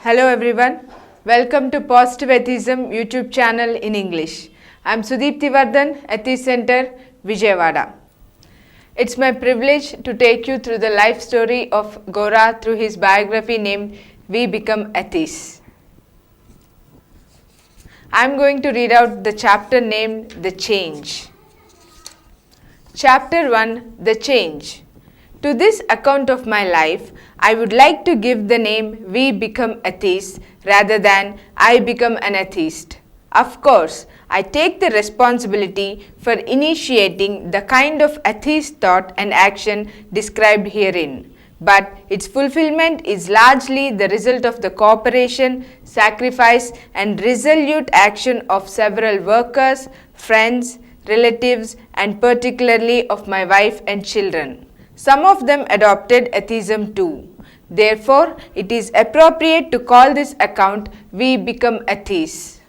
Hello everyone, welcome to Positive Atheism YouTube channel in English. I am Sudeepthi Vardhan, Atheist Center, Vijayawada. It's my privilege to take you through the life story of Gora through his biography named We Become Atheists. I am going to read out the chapter named The Change. Chapter 1, The Change. To this account of my life, I would like to give the name We Become Atheists rather than I Become an Atheist. Of course, I take the responsibility for initiating the kind of atheist thought and action described herein, but its fulfillment is largely the result of the cooperation, sacrifice, and resolute action of several workers, friends, relatives, and particularly of my wife and children. Some of them adopted atheism too. Therefore, it is appropriate to call this account We Become Atheists.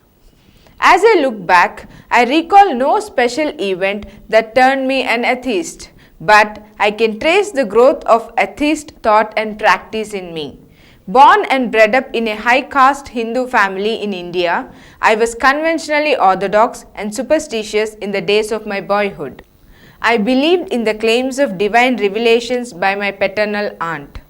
As I look back, I recall no special event that turned me an atheist, but I can trace the growth of atheist thought and practice in me. Born and bred up in a high-caste Hindu family in India, I was conventionally orthodox and superstitious in the days of my boyhood. I believed in the claims of divine revelations by my paternal aunt.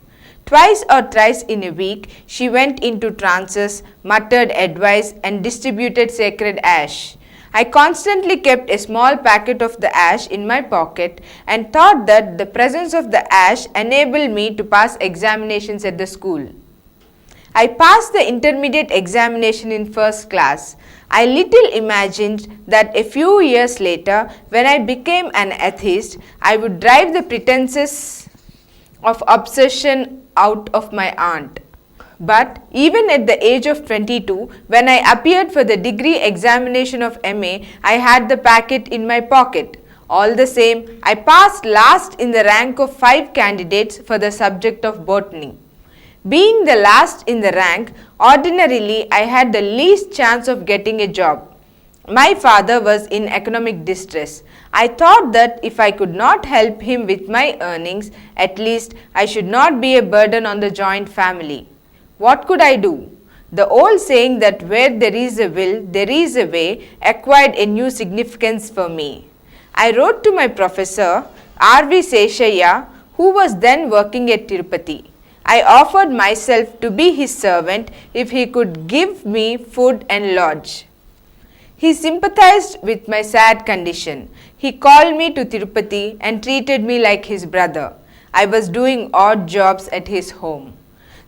Twice or thrice in a week, she went into trances, muttered advice, and distributed sacred ash. I constantly kept a small packet of the ash in my pocket and thought that the presence of the ash enabled me to pass examinations at the school. I passed the intermediate examination in first class. I little imagined that a few years later, when I became an atheist, I would drive the pretenses of obsession out of my aunt. But even at the age of 22, when I appeared for the degree examination of MA, I had the packet in my pocket. All the same, I passed last in the rank of 5 candidates for the subject of botany. Being the last in the rank, ordinarily I had the least chance of getting a job. My father was in economic distress. I thought that if I could not help him with my earnings, at least I should not be a burden on the joint family. What could I do? The old saying that where there is a will, there is a way acquired a new significance for me. I wrote to my professor, R.V. Seshaya, who was then working at Tirupati. I offered myself to be his servant if he could give me food and lodge. He sympathized with my sad condition. He called me to Tirupati and treated me like his brother. I was doing odd jobs at his home.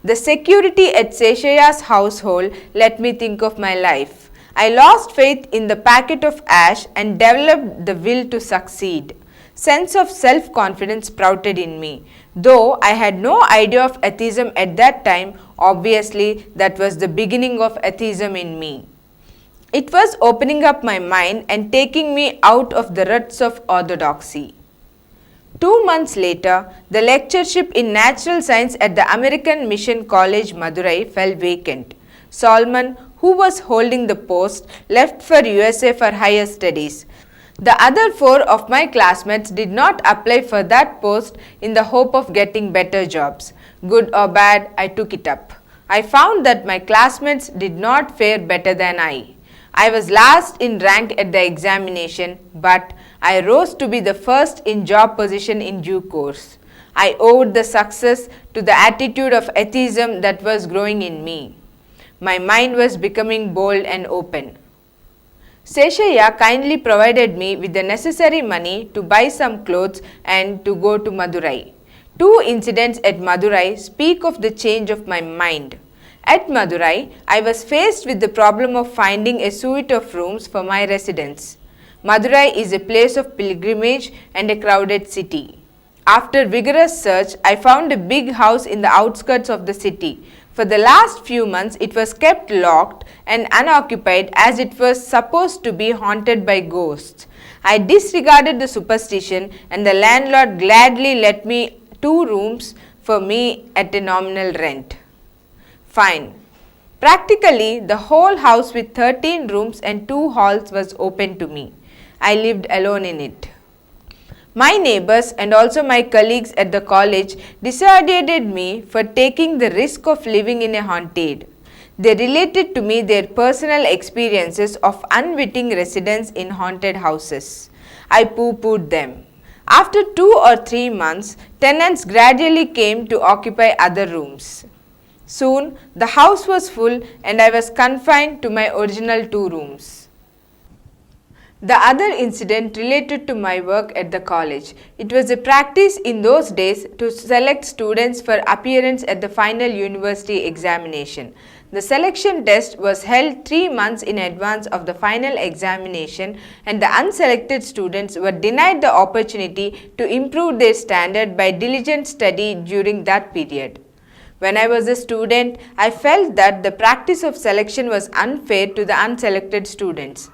The security at Seshaya's household let me think of my life. I lost faith in the packet of ash and developed the will to succeed. Sense of self-confidence sprouted in me. Though I had no idea of atheism at that time, obviously that was the beginning of atheism in me. It was opening up my mind and taking me out of the ruts of orthodoxy. 2 months later, the lectureship in natural science at the American Mission College, Madurai fell vacant. Solomon, who was holding the post, left for USA for higher studies. The other 4 of my classmates did not apply for that post in the hope of getting better jobs. Good or bad, I took it up. I found that my classmates did not fare better than I. I was last in rank at the examination, but I rose to be the first in job position in due course. I owed the success to the attitude of atheism that was growing in me. My mind was becoming bold and open. Seshaya kindly provided me with the necessary money to buy some clothes and to go to Madurai. 2 incidents at Madurai speak of the change of my mind. At Madurai, I was faced with the problem of finding a suite of rooms for my residence. Madurai is a place of pilgrimage and a crowded city. After vigorous search, I found a big house in the outskirts of the city. For the last few months, it was kept locked and unoccupied as it was supposed to be haunted by ghosts. I disregarded the superstition and the landlord gladly let me 2 rooms for me at a nominal rent. Fine. Practically, the whole house with 13 rooms and 2 halls was open to me. I lived alone in it. My neighbors and also my colleagues at the college dissuaded me for taking the risk of living in a haunted. They related to me their personal experiences of unwitting residents in haunted houses. I pooh-poohed them. After 2 or 3 months, tenants gradually came to occupy other rooms. Soon, the house was full and I was confined to my original 2 rooms. The other incident related to my work at the college. It was a practice in those days to select students for appearance at the final university examination. The selection test was held 3 months in advance of the final examination, and the unselected students were denied the opportunity to improve their standard by diligent study during that period. When I was a student, I felt that the practice of selection was unfair to the unselected students.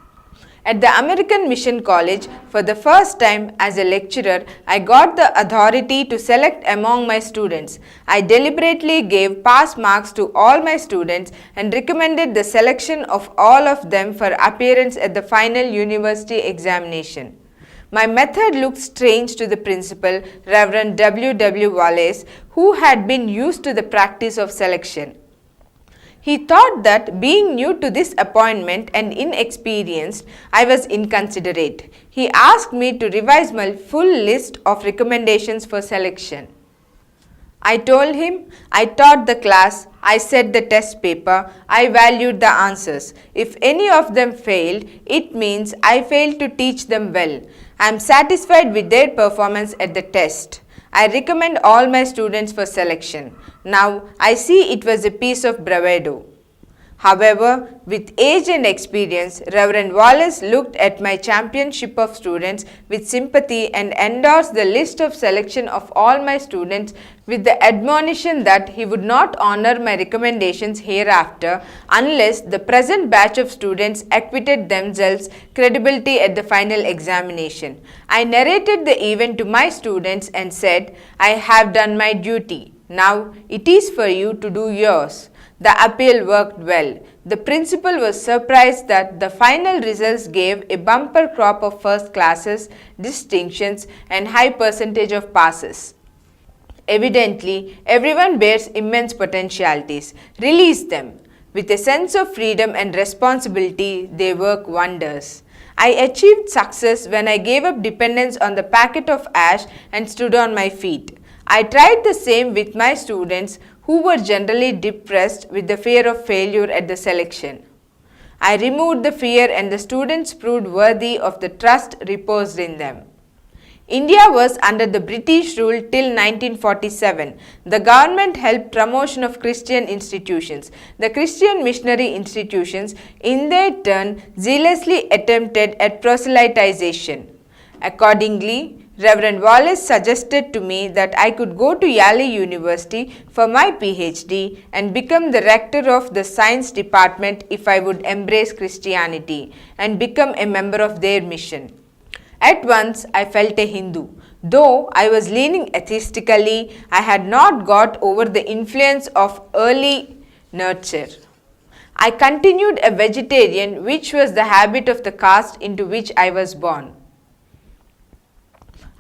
At the American Mission College, for the first time as a lecturer, I got the authority to select among my students. I deliberately gave pass marks to all my students and recommended the selection of all of them for appearance at the final university examination. My method looked strange to the principal, Reverend W. W. Wallace, who had been used to the practice of selection. He thought that being new to this appointment and inexperienced, I was inconsiderate. He asked me to revise my full list of recommendations for selection. I told him I taught the class, I set the test paper, I valued the answers. If any of them failed, it means I failed to teach them well. I am satisfied with their performance at the test. I recommend all my students for selection. Now, I see it was a piece of bravado. However, with age and experience, Reverend Wallace looked at my championship of students with sympathy and endorsed the list of selection of all my students with the admonition that he would not honor my recommendations hereafter unless the present batch of students acquitted themselves credibility at the final examination. I narrated the event to my students and said, I have done my duty. Now it is for you to do yours. The appeal worked well. The principal was surprised that the final results gave a bumper crop of first classes, distinctions, and high percentage of passes. Evidently, everyone bears immense potentialities. Release them. With a sense of freedom and responsibility, they work wonders. I achieved success when I gave up dependence on the packet of ash and stood on my feet. I tried the same with my students who were generally depressed with the fear of failure at the selection. I removed the fear and the students proved worthy of the trust reposed in them. India was under the British rule till 1947. The government helped promotion of Christian institutions. The Christian missionary institutions, in their turn, zealously attempted at proselytization. Accordingly, Reverend Wallace suggested to me that I could go to Yale University for my PhD and become the rector of the science department if I would embrace Christianity and become a member of their mission. At once, I felt a Hindu. Though I was leaning atheistically, I had not got over the influence of early nurture. I continued a vegetarian, which was the habit of the caste into which I was born.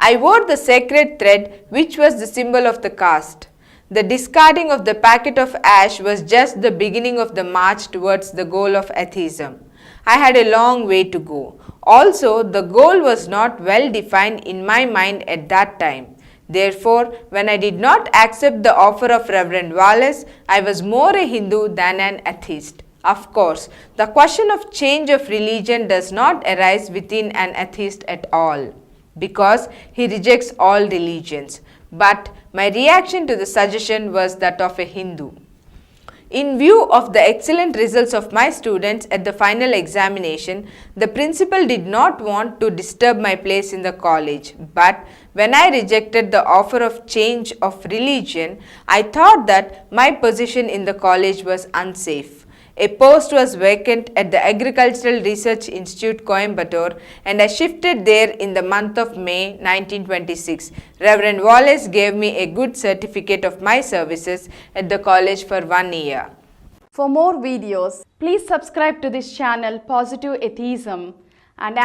I wore the sacred thread, which was the symbol of the caste. The discarding of the packet of ash was just the beginning of the march towards the goal of atheism. I had a long way to go. Also, the goal was not well defined in my mind at that time. Therefore, when I did not accept the offer of Reverend Wallace, I was more a Hindu than an atheist. Of course, the question of change of religion does not arise within an atheist at all, because he rejects all religions. But my reaction to the suggestion was that of a Hindu. In view of the excellent results of my students at the final examination, the principal did not want to disturb my place in the college. But when I rejected the offer of change of religion, I thought that my position in the college was unsafe. A post was vacant at the Agricultural Research Institute, Coimbatore, and I shifted there in the month of May 1926. Reverend Wallace gave me a good certificate of my services at the college for 1 year. For more videos, please subscribe to this channel Positive Atheism and